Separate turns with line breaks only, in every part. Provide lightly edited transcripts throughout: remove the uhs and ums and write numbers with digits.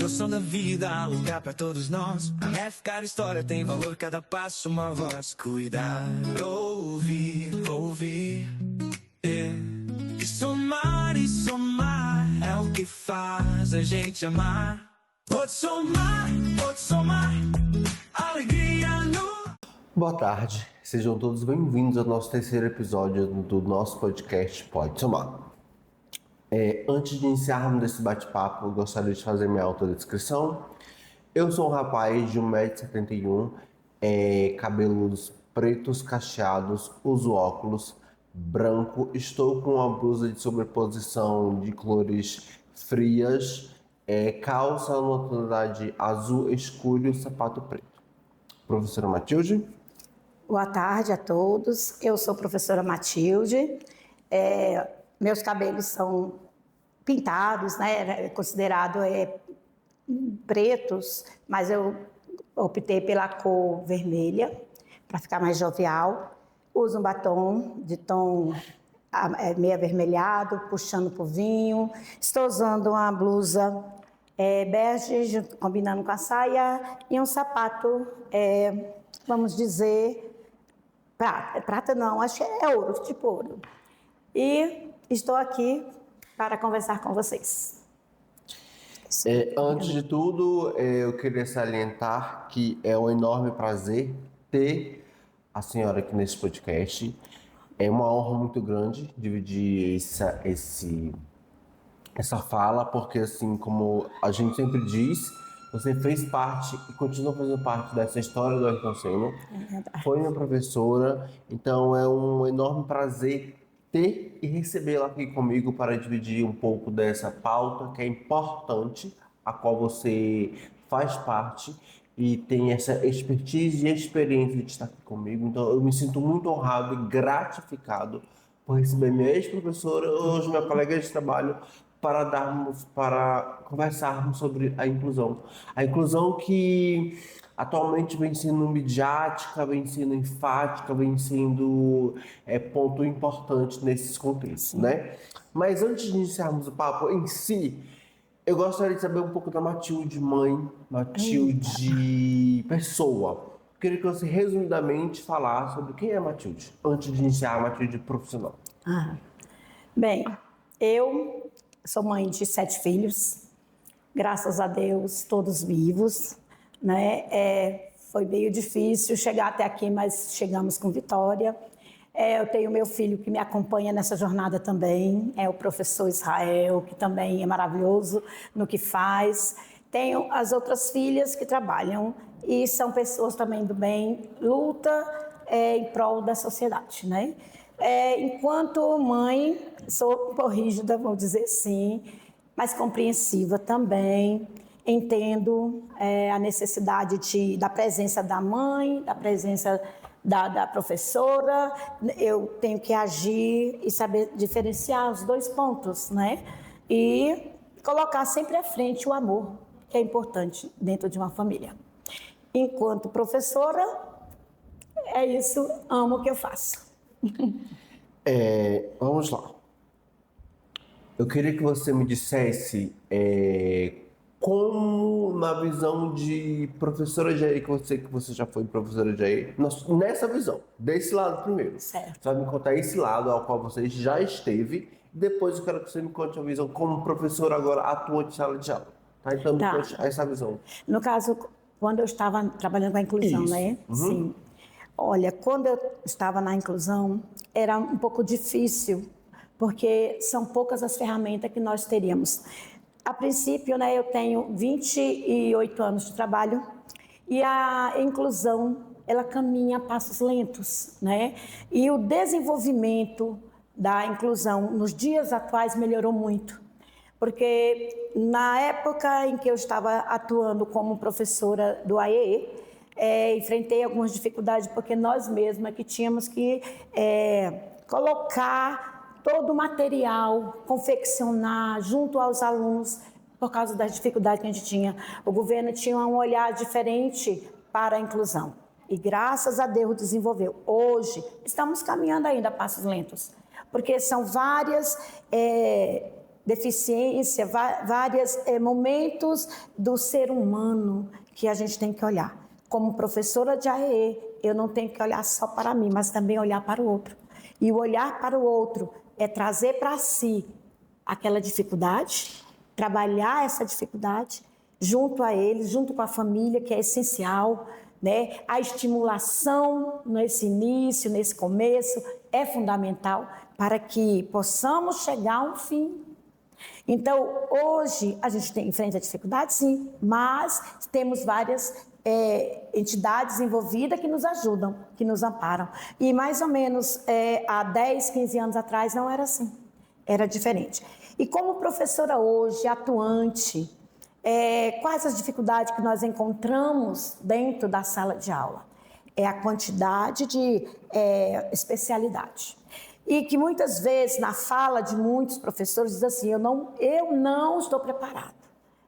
noção da vida, há lugar pra todos nós. A F, cada história tem valor, cada passo uma voz. Cuidar, ouvir, e somar é o que faz a gente amar. Pode somar, alegria no...
Boa tarde, sejam todos bem-vindos ao nosso terceiro episódio do nosso podcast Pode Somar. Antes de iniciarmos esse bate-papo, eu gostaria de fazer minha autodescrição. Eu sou um rapaz de 1,71 m, cabelos pretos cacheados, uso óculos, branco, estou com uma blusa de sobreposição de cores frias, calça na tonalidade azul escuro e sapato preto. Professora Matilde?
Boa tarde a todos, eu sou a professora Matilde, meus cabelos são pintados, né, considerado pretos, mas eu optei pela cor vermelha, para ficar mais jovial. Uso um batom de tom meio avermelhado, puxando para o vinho. Estou usando uma blusa bege, combinando com a saia, e um sapato, vamos dizer, prata não, acho que é ouro, tipo ouro. E estou aqui para conversar com vocês.
Antes de tudo, eu queria salientar que é um enorme prazer ter a senhora aqui nesse podcast. É uma honra muito grande dividir essa fala, porque assim como a gente sempre diz, você fez parte e continua fazendo parte dessa história do Ayrton Senna. Foi minha professora, então é um enorme prazer ter e recebê-la aqui comigo para dividir um pouco dessa pauta que é importante, a qual você faz parte e tem essa expertise e experiência de estar aqui comigo. Então eu me sinto muito honrado e gratificado por receber minha ex-professora, hoje minha colega de trabalho, para conversarmos sobre a inclusão. A inclusão que atualmente vem sendo midiática, vem sendo enfática, vem sendo ponto importante nesses contextos, né? Mas antes de iniciarmos o papo em si, eu gostaria de saber um pouco da Matilde mãe, Matilde pessoa. Eu queria que você resumidamente falasse sobre quem é a Matilde, antes de iniciar a Matilde profissional.
Bem, eu sou mãe de 7 filhos, graças a Deus, todos vivos, né? Foi meio difícil chegar até aqui, mas chegamos com vitória. Eu tenho meu filho que me acompanha nessa jornada também, é o professor Israel, que também é maravilhoso no que faz. Tenho as outras filhas que trabalham e são pessoas também do bem, luta em prol da sociedade, né? Enquanto mãe, sou um pouco rígida, vou dizer assim, mas compreensiva também. Entendo a necessidade da presença da mãe, da presença da professora. Eu tenho que agir e saber diferenciar os dois pontos, né? E colocar sempre à frente o amor, que é importante dentro de uma família. Enquanto professora, é isso, amo o que eu faço.
Vamos lá. Eu queria que você me dissesse como, na visão de professora Jair, que você já foi professora Jair, nessa visão, desse lado primeiro.
Certo.
Você vai me contar esse lado ao qual você já esteve, depois eu quero que você me conte a visão como professora agora atuante de sala de aula. Tá? Então me conte essa visão.
No caso, quando eu estava trabalhando com a inclusão, né? Sim. Olha, quando eu estava na inclusão, era um pouco difícil, porque são poucas as ferramentas que nós teríamos. A princípio, né, eu tenho 28 anos de trabalho e a inclusão, ela caminha a passos lentos, né? E o desenvolvimento da inclusão nos dias atuais melhorou muito, porque na época em que eu estava atuando como professora do AEE, enfrentei algumas dificuldades, porque nós mesmas que tínhamos que colocar todo o material, confeccionar junto aos alunos, por causa das dificuldades que a gente tinha. O governo tinha um olhar diferente para a inclusão. E graças a Deus desenvolveu. Hoje, estamos caminhando ainda a passos lentos, porque são várias deficiência, vários momentos do ser humano que a gente tem que olhar. Como professora de AEE, eu não tenho que olhar só para mim, mas também olhar para o outro. E o olhar para o outro é trazer para si aquela dificuldade, trabalhar essa dificuldade junto a eles, junto com a família, que é essencial, né? A estimulação nesse início, nesse começo, é fundamental para que possamos chegar a um fim. Então, hoje, a gente enfrenta dificuldade, sim, mas temos várias entidades envolvidas que nos ajudam, que nos amparam. E mais ou menos há 10, 15 anos atrás não era assim, era diferente. E como professora hoje, atuante, quais as dificuldades que nós encontramos dentro da sala de aula? É a quantidade de especialidade. E que muitas vezes, na fala de muitos professores, diz assim, eu não estou preparado.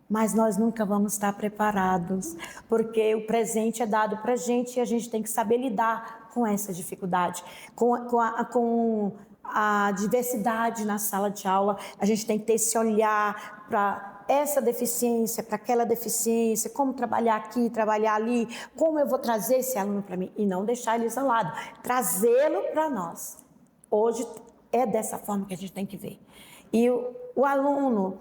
Mas nós nunca vamos estar preparados, porque o presente é dado para a gente e a gente tem que saber lidar com essa dificuldade, com a diversidade na sala de aula. A gente tem que ter esse olhar para essa deficiência, para aquela deficiência, como trabalhar aqui, trabalhar ali, como eu vou trazer esse aluno para mim e não deixar ele isolado, trazê-lo para nós. Hoje é dessa forma que a gente tem que ver. E o aluno,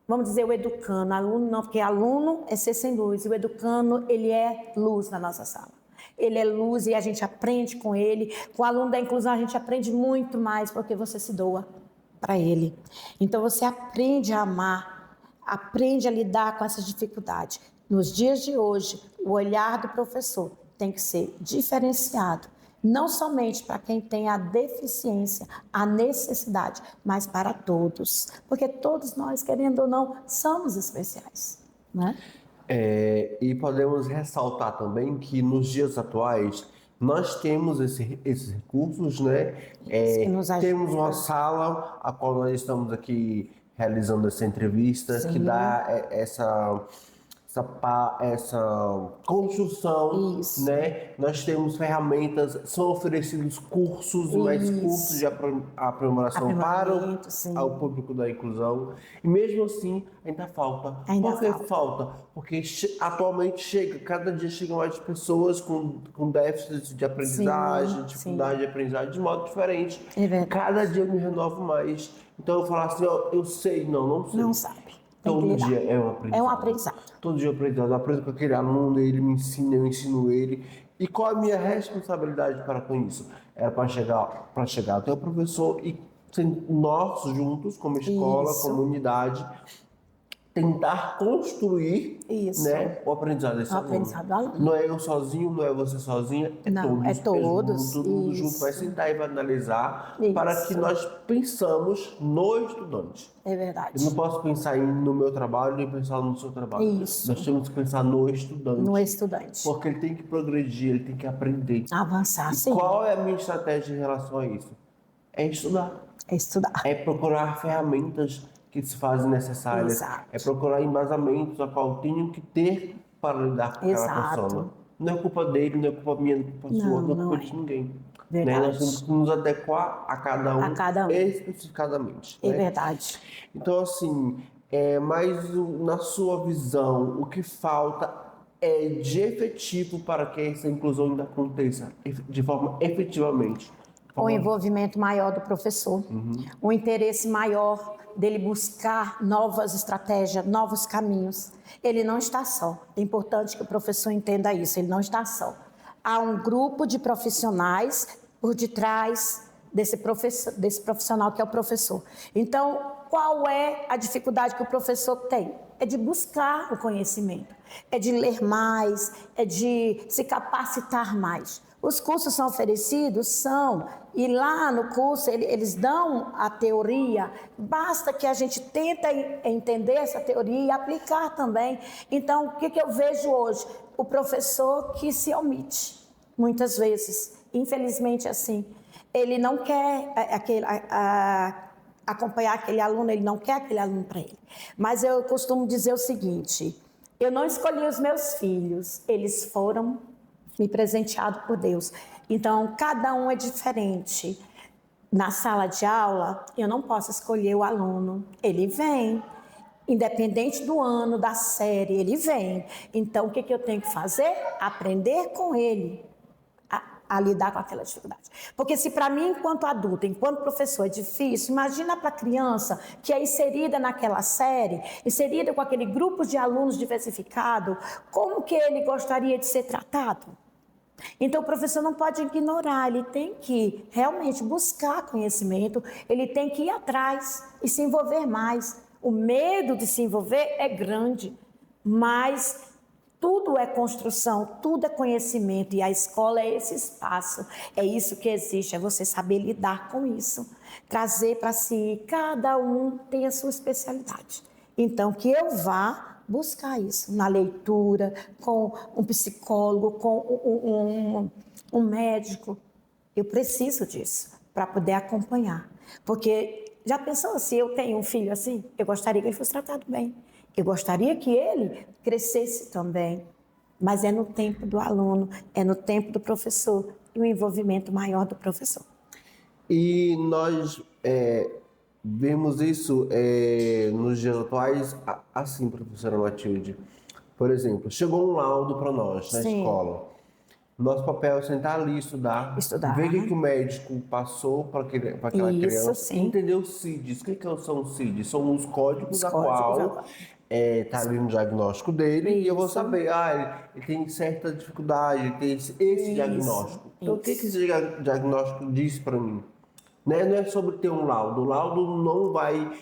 vamos dizer o educando, aluno não, porque aluno é ser sem luz, e o educando, ele é luz na nossa sala. Ele é luz e a gente aprende com ele. Com o aluno da inclusão a gente aprende muito mais, porque você se doa para ele. Então você aprende a amar, aprende a lidar com essas dificuldades. Nos dias de hoje, o olhar do professor tem que ser diferenciado. Não somente para quem tem a deficiência, a necessidade, mas para todos. Porque todos nós, querendo ou não, somos especiais, né?
E podemos ressaltar também que nos dias atuais nós temos esses recursos, né? Temos uma sala a qual nós estamos aqui realizando essa entrevista, que dá essa construção,
isso,
né? Nós temos ferramentas, são oferecidos cursos, mais cursos de aprimoração para o público da inclusão. E mesmo assim, ainda falta. Por que falta? Porque atualmente cada dia chegam mais pessoas com déficit de aprendizagem, dificuldade de aprendizagem de modo diferente. Cada dia eu me renovo mais. Então eu falo assim, eu sei, não sei.
Não sabe.
Todo dia é um aprendizado.
É um aprendizado.
Todo dia é um aprendizado. Eu aprendo com aquele aluno, ele me ensina, eu ensino ele. E qual a minha responsabilidade para com isso? Era para chegar até o professor e nós juntos, como escola, comunidade, tentar construir, né, o aprendizado desse aluno. Não é eu sozinho, não é você sozinha, é todos. Todo mundo junto vai sentar e vai analisar para que nós pensamos no estudante.
É verdade.
Eu não posso pensar no meu trabalho nem pensar no seu trabalho. Nós temos que pensar no estudante.
No estudante.
Porque ele tem que progredir, ele tem que aprender.
Avançar, sim.
Qual é a minha estratégia em relação a isso? É estudar.
É estudar.
É procurar ferramentas que se fazem necessárias. É procurar embasamentos a qual tenho que ter para lidar com aquela pessoa. Não é culpa dele, não é culpa minha, não é culpa sua, não é culpa de ninguém. Né? Nós temos que nos adequar a cada um, especificadamente.
É verdade.
Então, assim, mas na sua visão, o que falta é de efetivo para que essa inclusão ainda aconteça de forma efetivamente?
O envolvimento maior do professor, um interesse maior dele buscar novas estratégias, novos caminhos. Ele não está só. É importante que o professor entenda isso, ele não está só. Há um grupo de profissionais por detrás desse profissional que é o professor. Então, qual é a dificuldade que o professor tem? É de buscar o conhecimento, é de ler mais, é de se capacitar mais. Os cursos são oferecidos? São. E lá no curso eles dão a teoria, basta que a gente tente entender essa teoria e aplicar também. Então, o que eu vejo hoje? O professor que se omite, muitas vezes, infelizmente assim. Ele não quer acompanhar aquele aluno, ele não quer aquele aluno para ele. Mas eu costumo dizer o seguinte, eu não escolhi os meus filhos, eles foram me presenteados por Deus. Então, cada um é diferente. Na sala de aula, eu não posso escolher o aluno. Ele vem. Independente do ano, da série, ele vem. Então, o que eu tenho que fazer? Aprender com ele a lidar com aquela dificuldade. Porque se para mim, enquanto adulta, enquanto professor, é difícil, imagina para a criança que é inserida naquela série, inserida com aquele grupo de alunos diversificado, como que ele gostaria de ser tratado? Então, o professor não pode ignorar, ele tem que realmente buscar conhecimento, ele tem que ir atrás e se envolver mais. O medo de se envolver é grande, mas tudo é construção, tudo é conhecimento e a escola é esse espaço, é isso que existe, é você saber lidar com isso, trazer para si, cada um tem a sua especialidade. Então, que eu vá buscar isso na leitura, com um psicólogo, com um médico. Eu preciso disso para poder acompanhar. Porque já pensou, se eu tenho um filho assim, eu gostaria que ele fosse tratado bem. Eu gostaria que ele crescesse também. Mas é no tempo do aluno, é no tempo do professor e o envolvimento maior do professor.
E nós vemos isso nos dias atuais, assim, professora Matilde. Por exemplo, chegou um laudo para nós na escola. Nosso papel é sentar ali, estudar. Ver o que o médico passou para aquela criança.
Sim.
Entender os CIDs. O que são os CIDs? São os códigos a qual está ali no diagnóstico dele. E eu vou saber, ele tem certa dificuldade, ele tem esse diagnóstico. Então, o que esse diagnóstico diz para mim? Não é sobre ter um laudo. O laudo não vai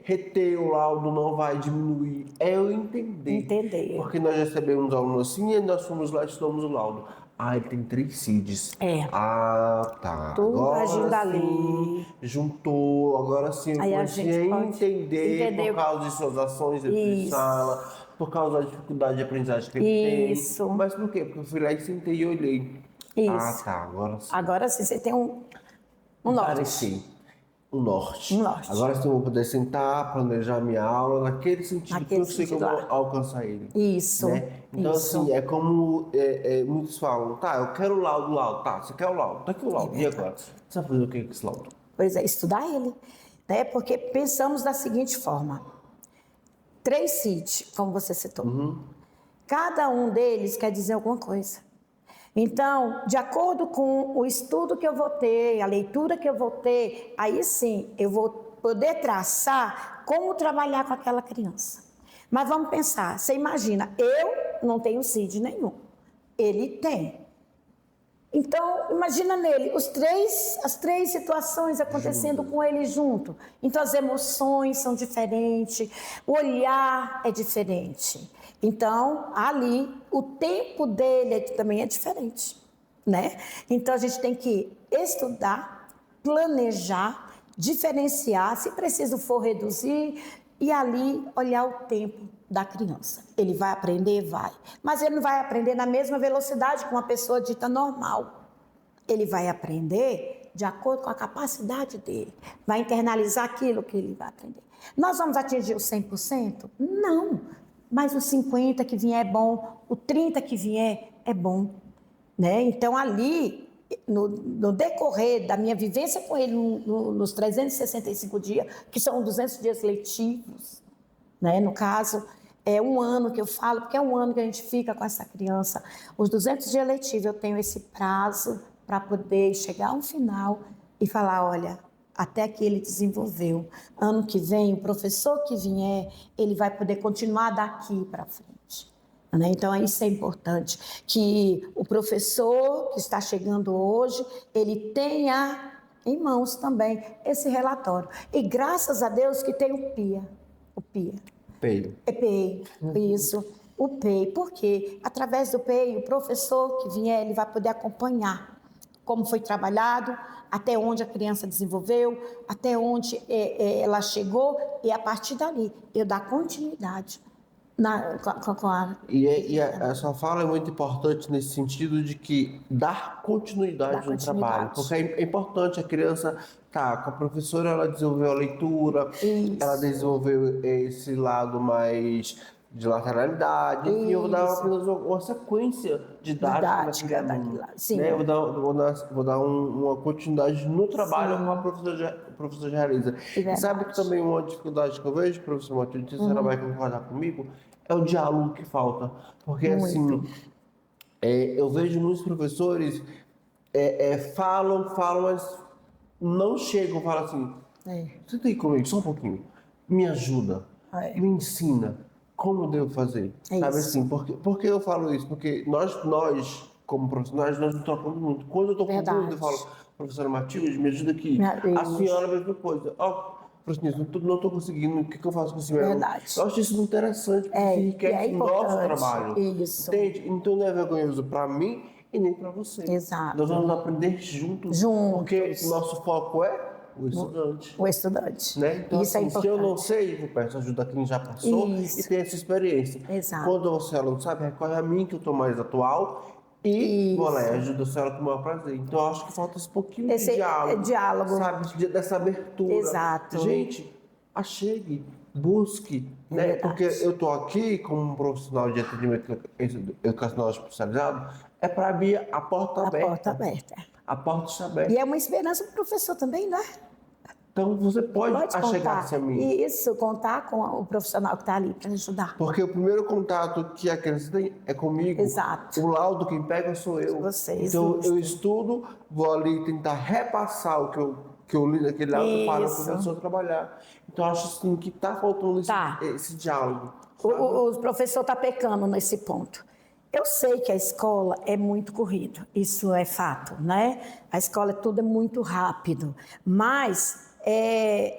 reter, o laudo não vai diminuir. É eu entender. Porque nós recebemos um aluno assim e nós fomos lá e estudamos o laudo. Ele tem 3 CIDs. Tá.
Tudo
agora
agindo
sim,
ali.
Juntou. Agora sim, eu comecei a entender por causa de suas ações dentro de sala, por causa da dificuldade de aprendizagem que ele tem. Mas por quê? Porque eu fui lá e sentei e olhei. Agora sim.
Agora sim, você tem um norte.
Um norte. Agora sim eu vou poder sentar, planejar minha aula naquele sentido que eu sei que eu vou alcançar ele. Né? Então, assim, é como muitos falam, eu quero o laudo. Tá, você quer o laudo? Tá aqui o laudo. E agora? Você vai fazer o que com esse laudo?
Pois é, estudar ele. Né? Porque pensamos da seguinte forma. 3 CID, como você citou. Cada um deles quer dizer alguma coisa. Então, de acordo com o estudo que eu vou ter, a leitura que eu vou ter, aí sim eu vou poder traçar como trabalhar com aquela criança. Mas vamos pensar, você imagina, eu não tenho CID nenhum, ele tem. Então, imagina nele as três situações acontecendo com ele junto. Então, as emoções são diferentes, o olhar é diferente. Então, ali, o tempo dele também é diferente, né? Então, a gente tem que estudar, planejar, diferenciar, se preciso for reduzir, e ali olhar o tempo da criança. Ele vai aprender? Vai. Mas ele não vai aprender na mesma velocidade que uma pessoa dita normal. Ele vai aprender de acordo com a capacidade dele. Vai internalizar aquilo que ele vai aprender. Nós vamos atingir o 100%? Não. Mas o 50% que vier é bom, o 30% que vier é bom. Né? Então, ali, no decorrer da minha vivência com ele nos 365 dias, que são 200 dias letivos, né? No caso, é um ano que eu falo, porque é um ano que a gente fica com essa criança. Os 200 dias letivos, eu tenho esse prazo para poder chegar ao final e falar, olha, até que ele desenvolveu. Ano que vem, o professor que vier, ele vai poder continuar daqui para frente. Né? Então, isso é importante, que o professor que está chegando hoje, ele tenha em mãos também esse relatório. E graças a Deus que tem o PIA.
PEI.
É PEI, isso. O PEI, porque através do PEI, o professor que vier, ele vai poder acompanhar como foi trabalhado, até onde a criança desenvolveu, até onde ela chegou, e a partir dali eu dar continuidade com a...
E a sua fala é muito importante nesse sentido de que dar continuidade no trabalho, porque é importante a criança com a professora, ela desenvolveu a leitura, ela desenvolveu esse lado mais de lateralidade, enfim, eu vou dar apenas uma sequência didática naquele aluno,
sim.
né? Eu vou dar uma continuidade no trabalho com a professora de realiza. E sabe que também uma dificuldade que eu vejo, professor Matheus, não sei se a senhora vai concordar comigo, é o diálogo que falta. Porque assim, eu vejo muitos professores falam, mas não chegam, falam assim, senta aí comigo só um pouquinho, me ajuda, me ensina como eu devo fazer, sabe assim, porque eu falo isso? Porque nós como profissionais, nós nos trocamos muito. Quando eu estou com dúvida, eu falo, professora Matilde, me ajuda aqui, a senhora a mesma coisa, professor, não estou conseguindo, o que eu faço com esse meu aluno? Eu acho isso muito interessante, porque enriquece o nosso trabalho, entende? Então não é vergonhoso para mim e nem para você.
Exato.
Nós vamos aprender juntos. Porque o nosso foco é o estudante.
O estudante.
Né? Então,
Isso
assim,
é importante.
se eu não sei, eu peço ajuda a quem já passou e tem essa experiência.
Exato.
Quando você não sabe, recorre a mim, que eu estou mais atual, e vou lá, ajuda a senhora com o maior prazer. Então, eu acho que falta esse pouquinho de diálogo. Sabe? Dessa abertura.
Exato.
Gente, achegue, busque, né? Porque eu estou aqui como um profissional de atendimento educacional especializado, é para abrir a porta aberta.
A porta aberta.
A porta está aberta.
E é uma esperança para o professor também, né?
Então você pode achegar-se a mim.
Isso, contar com o profissional que está ali para ajudar.
Porque o primeiro contato que a criança tem é comigo.
Exato.
O laudo quem pega sou eu.
Vocês.
Então eu estudo, vou ali tentar repassar o que eu li naquele laudo para o professor trabalhar. Então acho assim que está faltando esse diálogo.
O professor está pecando nesse ponto. Eu sei que a escola é muito corrido, isso é fato, né? A escola tudo é muito rápido, mas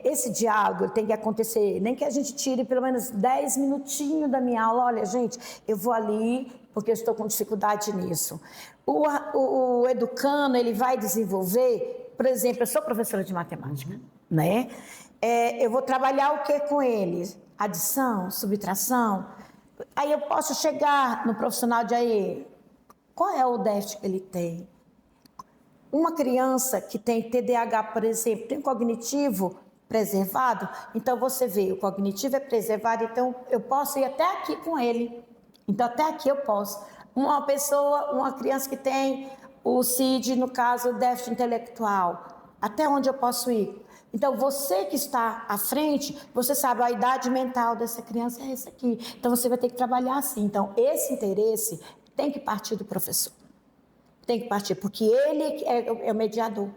esse diálogo tem que acontecer, nem que a gente tire pelo menos 10 minutinhos da minha aula. Olha, gente, eu vou ali porque eu estou com dificuldade nisso. O educando, ele vai desenvolver, por exemplo, eu sou professora de matemática, né? Eu vou trabalhar o que com eles? Adição, subtração. Aí eu posso chegar no profissional de aí, qual é o déficit que ele tem? Uma criança que tem TDAH, por exemplo, tem cognitivo preservado, então você vê, o cognitivo é preservado, então eu posso ir até aqui com ele. Então até aqui eu posso. Uma criança que tem o CID, no caso, déficit intelectual, até onde eu posso ir? Então, você que está à frente, você sabe a idade mental dessa criança é essa aqui. Então, você vai ter que trabalhar assim. Então, esse interesse tem que partir do professor. Tem que partir, porque ele é o mediador.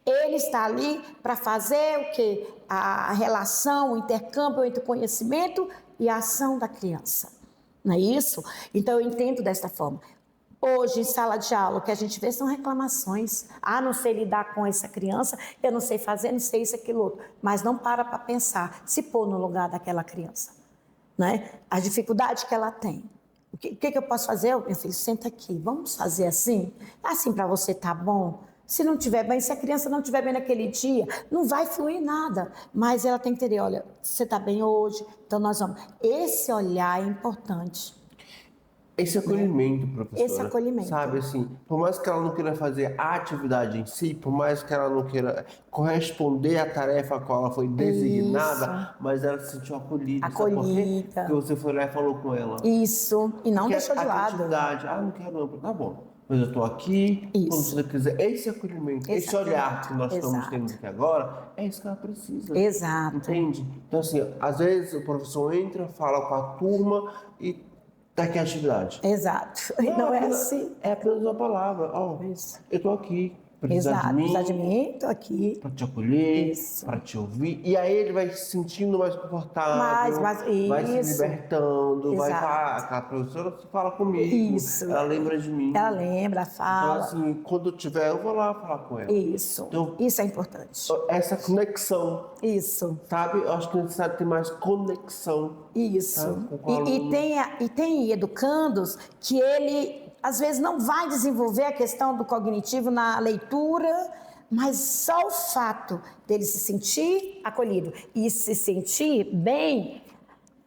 Ele está ali para fazer o quê? A relação, o intercâmbio entre o conhecimento e a ação da criança. Não é isso? Então, eu entendo desta forma. Hoje, em sala de aula, o que a gente vê são reclamações. Não sei lidar com essa criança, eu não sei fazer, não sei isso, aquilo, outro. Mas não para pensar, se pôr no lugar daquela criança. Né? A dificuldade que ela tem. O que eu posso fazer? Meu filho, senta aqui, vamos fazer assim? Assim para você tá bom? Se não estiver bem, se a criança não estiver bem naquele dia, não vai fluir nada. Mas ela tem que entender, olha, você está bem hoje, então nós vamos. Esse olhar é importante.
Esse acolhimento, professora.
Esse acolhimento.
Sabe, assim, por mais que ela não queira fazer a atividade em si, por mais que ela não queira corresponder à tarefa a qual ela foi designada, mas ela se sentiu acolhida. Sabe por quê? Porque você foi lá e falou com ela.
Isso, e não deixou de lado.
Atividade, não quero não. Tá bom, mas eu estou aqui, quando você quiser. Esse acolhimento, esse olhar que nós estamos tendo aqui agora, é isso que ela precisa.
Exato.
Entende? Então, assim, às vezes o professor entra, fala com a turma e daqui a atividade.
Exato. Não é assim.
É apenas uma palavra. Eu estou aqui. Precisa
de mim, estou aqui.
Para te acolher, para te ouvir. E aí ele vai se sentindo mais confortável, vai se libertando, vai falar, aquela professora fala comigo, ela lembra de mim.
Ela lembra, fala.
Então, assim, quando eu tiver, eu vou lá falar com ela.
Isso. Então, isso é importante.
Essa conexão.
Isso.
Sabe? Eu acho que é necessário ter mais conexão.
Isso. E tem educandos que ele, às vezes, não vai desenvolver a questão do cognitivo na leitura, mas só o fato dele se sentir acolhido e se sentir bem,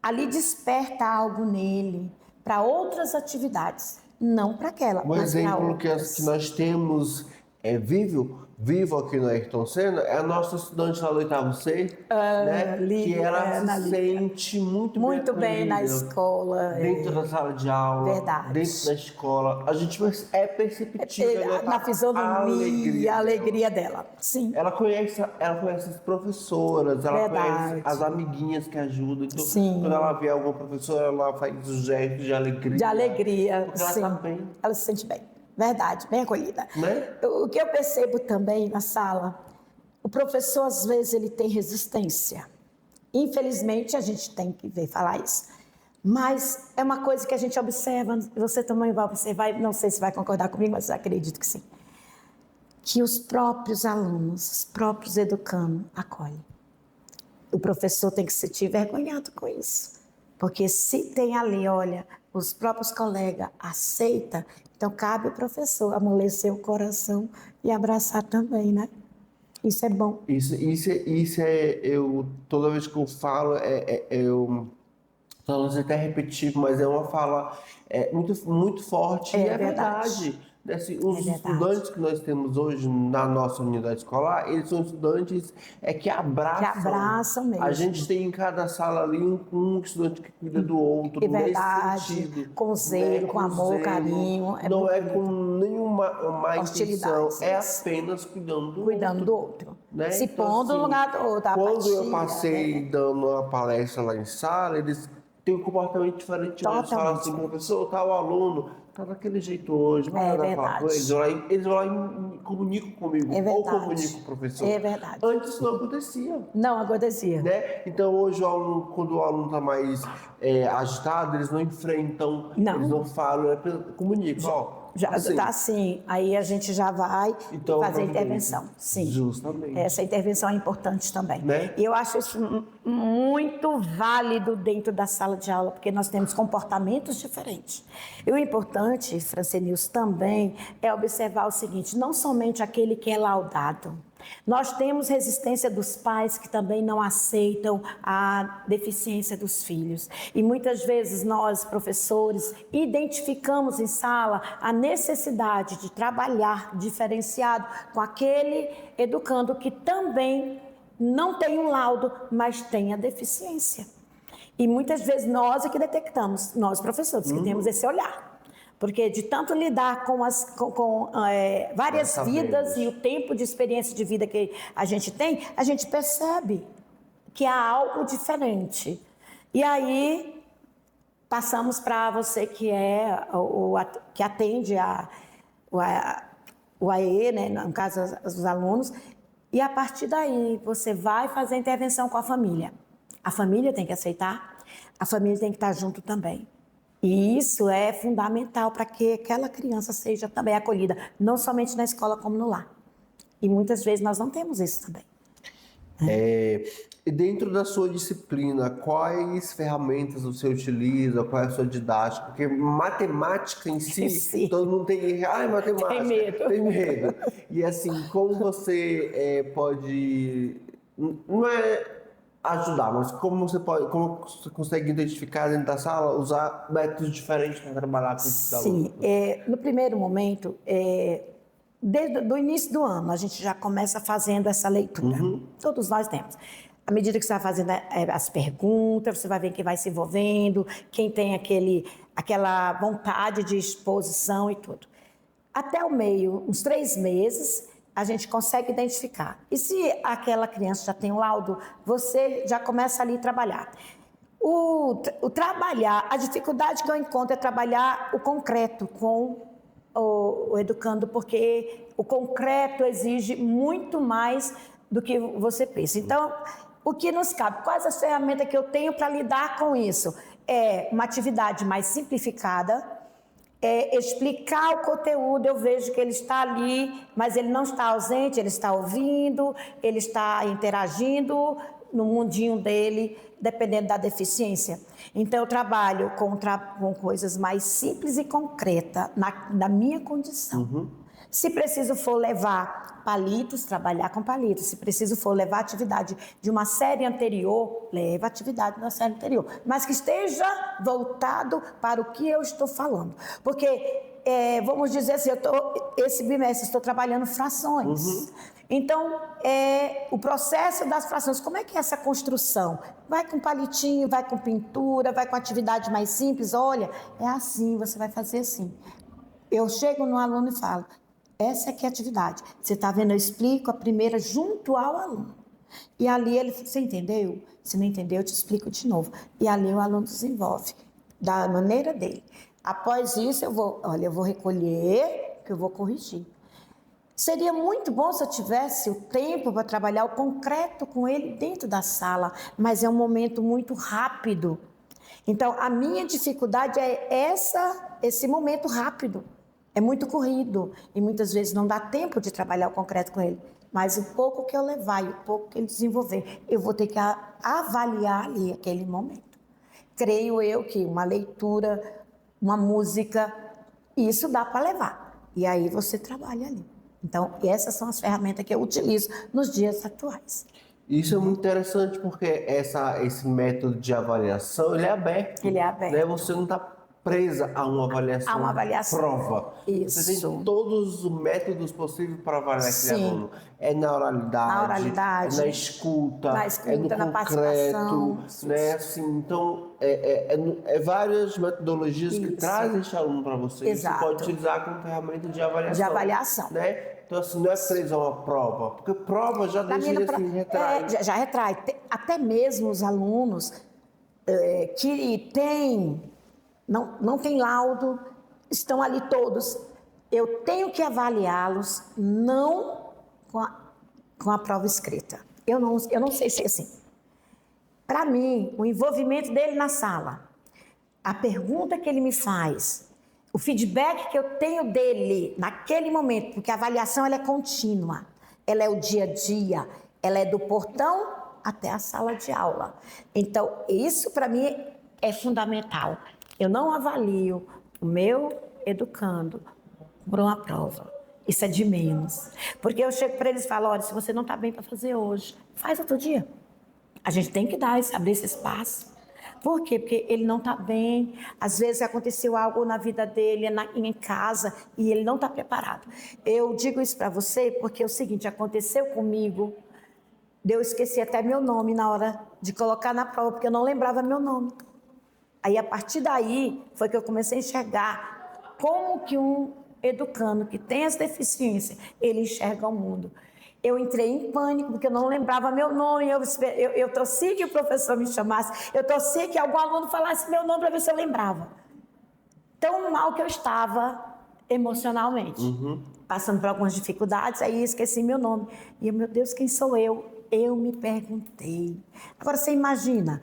ali desperta algo nele para outras atividades, não para aquela,
mas para outras. Um exemplo que nós temos vívido vivo aqui no Ayrton Senna é a nossa estudante lá do 8º C, né? Que ela se sente muito
bem na escola.
Dentro da sala de aula,
Verdade.
dentro da escola. A gente é perceptível
na fisionomia, a alegria dela. Sim.
Ela conhece as professoras, ela
Verdade.
conhece as amiguinhas que ajudam. Então,
Sim.
quando ela vê alguma professora, ela faz os gestos de alegria.
De alegria,
porque ela
sim.
tá bem.
Ela se sente bem. Verdade, bem acolhida.
Né?
O que eu percebo também na sala, o professor, às vezes, ele tem resistência. Infelizmente, a gente tem que ver falar isso. Mas é uma coisa que a gente observa, você também vai observar, não sei se vai concordar comigo, mas eu acredito que sim. Que os próprios alunos, os próprios educandos acolhem. O professor tem que se sentir envergonhado com isso. Porque se tem ali, olha, os próprios colegas aceitam, então cabe ao professor amolecer o coração e abraçar também, né? Isso é bom.
Isso é eu toda vez que eu falo, eu talvez até repetitivo, mas é uma fala muito forte e é verdade. Os estudantes que nós temos hoje na nossa unidade escolar, eles são estudantes que abraçam
mesmo.
A gente tem em cada sala ali um estudante que cuida do outro,
nesse sentido. Com zelo, com amor, carinho.
Não é com nenhuma má intenção, é apenas cuidando do outro. Né?
Se
então,
pondo no lugar do outro.
Quando eu passei dando uma palestra lá em sala, eles têm um comportamento diferente. Eles falam assim, professor, tal aluno, tá daquele jeito hoje, vai dar falar com eles. Eles vão lá e comunicam comigo, ou comunicam com o professor.
É verdade.
Antes não acontecia.
Não acontecia.
Né? Então hoje, quando o aluno está mais agitado, eles não enfrentam, eles não falam, comunicam.
Já está assim, aí a gente já vai fazer a intervenção. Sim.
Justamente.
Essa intervenção é importante também.
Né?
E eu acho isso muito válido dentro da sala de aula, porque nós temos comportamentos diferentes. E o importante, Francenils, também é observar o seguinte, não somente aquele que é laudado. Nós temos resistência dos pais que também não aceitam a deficiência dos filhos. E muitas vezes nós, professores, identificamos em sala a necessidade de trabalhar diferenciado com aquele educando que também não tem um laudo, mas tem a deficiência. E muitas vezes nós é que detectamos, nós professores, que temos esse olhar. Porque de tanto lidar com várias vidas e o tempo de experiência de vida que a gente tem, a gente percebe que há algo diferente. E aí, passamos para você que que atende o AE, né, no caso, os alunos, e a partir daí você vai fazer a intervenção com a família. A família tem que aceitar, a família tem que estar junto também. E isso é fundamental para que aquela criança seja também acolhida, não somente na escola como no lar. E muitas vezes nós não temos isso também.
E dentro da sua disciplina, quais ferramentas você utiliza, qual é a sua didática? Porque matemática em si, todo mundo tem... matemática. Tem medo. E assim, como você pode... Não é ajudar, mas como você consegue identificar dentro da sala, usar métodos diferentes para trabalhar com esses alunos?
Sim, no primeiro momento, desde o início do ano, a gente já começa fazendo essa leitura. Todos nós temos. À medida que você vai fazendo as perguntas, você vai ver quem vai se envolvendo, quem tem aquela vontade de exposição e tudo. Até o meio, uns 3 meses, a gente consegue identificar. E se aquela criança já tem um laudo, você já começa ali a trabalhar. O trabalhar, a dificuldade que eu encontro é trabalhar o concreto com o educando, porque o concreto exige muito mais do que você pensa. Então, o que nos cabe? Quais as ferramentas que eu tenho para lidar com isso? É uma atividade mais simplificada, explicar o conteúdo, eu vejo que ele está ali, mas ele não está ausente, ele está ouvindo, ele está interagindo no mundinho dele, dependendo da deficiência. Então, eu trabalho com coisas mais simples e concretas, na minha condição. Se preciso for levar palitos, trabalhar com palitos. Se preciso for levar atividade de uma série anterior, leva atividade da série anterior. Mas que esteja voltado para o que eu estou falando. Porque vamos dizer assim, esse bimestre estou trabalhando frações. Então, o processo das frações, como é que é essa construção? Vai com palitinho, vai com pintura, vai com atividade mais simples, olha, é assim, você vai fazer assim. Eu chego no aluno e falo, essa aqui é a atividade. Você está vendo, eu explico a primeira junto ao aluno. E ali ele, você entendeu? Se não entendeu, eu te explico de novo. E ali o aluno desenvolve, da maneira dele. Após isso, eu vou recolher, que eu vou corrigir. Seria muito bom se eu tivesse o tempo para trabalhar o concreto com ele dentro da sala, mas é um momento muito rápido. Então, a minha dificuldade é esse momento rápido. É muito corrido e muitas vezes não dá tempo de trabalhar o concreto com ele. Mas o pouco que eu levar e o pouco que ele desenvolver, eu vou ter que avaliar ali aquele momento. Creio eu que uma leitura, uma música, isso dá para levar. E aí você trabalha ali. Então, essas são as ferramentas que eu utilizo nos dias atuais.
Isso é muito interessante porque esse método de avaliação, ele é aberto.
Ele é aberto.
Né? Você não está presa a uma avaliação, prova.
Isso.
Você tem todos os métodos possíveis para avaliar aquele aluno. É na oralidade, é na escuta, é no
na
concreto, né? Assim, então, várias metodologias que trazem esse aluno para você.
Exato.
Você pode utilizar como ferramenta de avaliação.
De avaliação.
Né? Então, assim, não é presa a uma prova, porque prova já deixa ele assim, retrai.
Já retrai. Até mesmo os alunos que não tem laudo, estão ali todos. Eu tenho que avaliá-los, não com a prova escrita. Eu não sei se é assim. Para mim, o envolvimento dele na sala, a pergunta que ele me faz, o feedback que eu tenho dele naquele momento, porque a avaliação ela é contínua, ela é o dia a dia, ela é do portão até a sala de aula. Então, isso para mim é fundamental. Eu não avalio o meu educando por uma prova. Isso é de menos. Porque eu chego para eles e falo, olha, se você não está bem para fazer hoje, faz outro dia. A gente tem que abrir esse espaço. Por quê? Porque ele não está bem. Às vezes aconteceu algo na vida dele, em casa, e ele não está preparado. Eu digo isso para você porque é o seguinte, aconteceu comigo, eu esqueci até meu nome na hora de colocar na prova, porque eu não lembrava meu nome. Aí, a partir daí, foi que eu comecei a enxergar como que um educando que tem as deficiências, ele enxerga o mundo. Eu entrei em pânico, porque eu não lembrava meu nome, eu torci que o professor me chamasse, eu torci que algum aluno falasse meu nome para ver se eu lembrava. Tão mal que eu estava emocionalmente, passando por algumas dificuldades, aí esqueci meu nome. E eu, meu Deus, quem sou eu? Eu me perguntei. Agora, você imagina,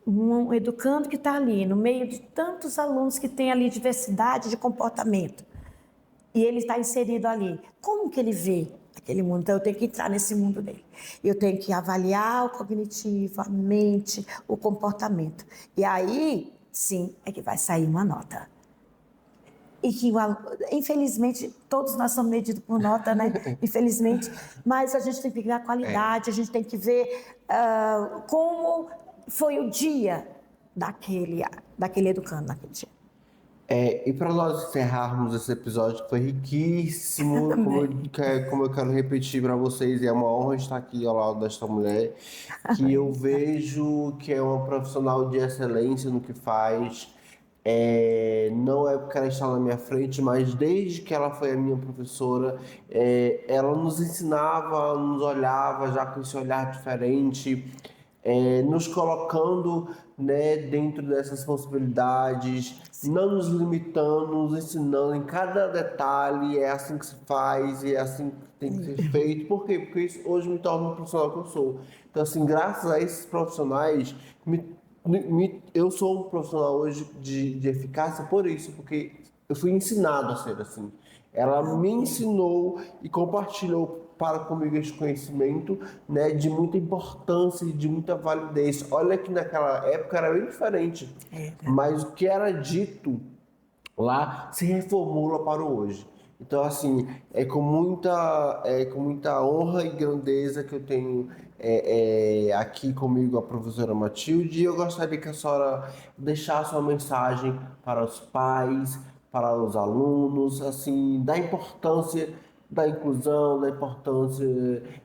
um educando que está ali, no meio de tantos alunos que tem ali diversidade de comportamento, e ele está inserido ali. Como que ele vê aquele mundo? Então, eu tenho que entrar nesse mundo dele. Eu tenho que avaliar o cognitivo, a mente, o comportamento. E aí, sim, é que vai sair uma nota. E que, infelizmente, todos nós somos medidos por nota, né? Infelizmente. Mas a gente tem que ver a qualidade, a gente tem que ver como foi o dia daquele educando naquele dia.
E para nós encerrarmos esse episódio, que foi riquíssimo, como eu quero repetir para vocês, é uma honra estar aqui ao lado desta mulher, que eu vejo que é uma profissional de excelência no que faz. Não é porque ela está na minha frente, mas desde que ela foi a minha professora, ela nos ensinava, nos olhava já com esse olhar diferente, nos colocando, né, dentro dessas possibilidades, não nos limitando, nos ensinando em cada detalhe, é assim que se faz, e é assim que tem que ser feito. Por quê? Porque isso hoje me torna o profissional que eu sou. Então, assim, graças a esses profissionais, eu sou um profissional hoje de eficácia por isso, porque eu fui ensinado a ser assim. Ela me ensinou e compartilhou para comigo esse conhecimento, né, de muita importância e de muita validez. Olha que naquela época era bem diferente, mas o que era dito lá se reformula para o hoje. Então, assim, é com muita honra e grandeza que eu tenho aqui comigo a professora Matilde, e eu gostaria que a senhora deixasse uma mensagem para os pais, para os alunos, assim, da importância da inclusão, da importância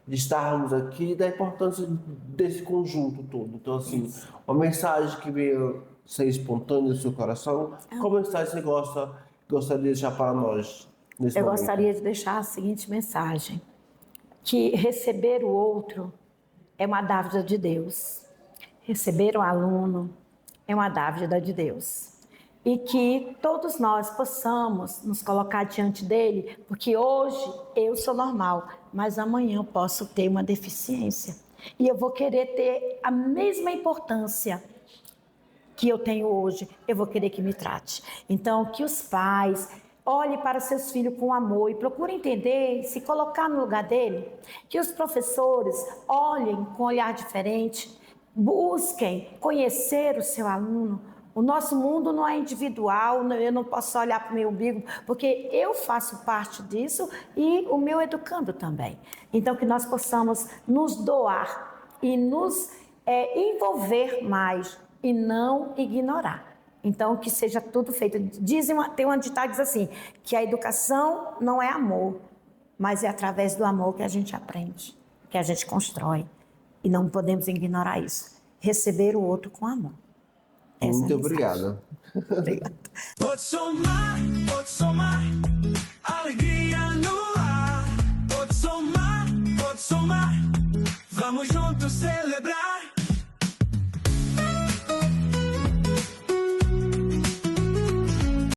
de estarmos aqui, da importância desse conjunto todo. Então, assim, uma mensagem que venha ser espontânea do seu coração, qual mensagem você gostaria de deixar para nós nesse momento?
Eu gostaria de deixar a seguinte mensagem, que receber o outro é uma dádiva de Deus. Receber o aluno é uma dádiva de Deus. E que todos nós possamos nos colocar diante dele, porque hoje eu sou normal, mas amanhã eu posso ter uma deficiência. E eu vou querer ter a mesma importância que eu tenho hoje, eu vou querer que me trate. Então, que os pais olhem para seus filhos com amor e procurem entender, se colocar no lugar dele. Que os professores olhem com um olhar diferente, busquem conhecer o seu aluno. O nosso mundo não é individual, eu não posso olhar para o meu umbigo, porque eu faço parte disso e o meu educando também. Então, que nós possamos nos doar e nos envolver mais e não ignorar. Então, que seja tudo feito. Tem uma ditado que diz assim, que a educação não é amor, mas é através do amor que a gente aprende, que a gente constrói. E não podemos ignorar isso. Receber o outro com amor.
Muito obrigado.
Obrigada.
Pode somar, alegria no ar. Pode somar, vamos juntos celebrar.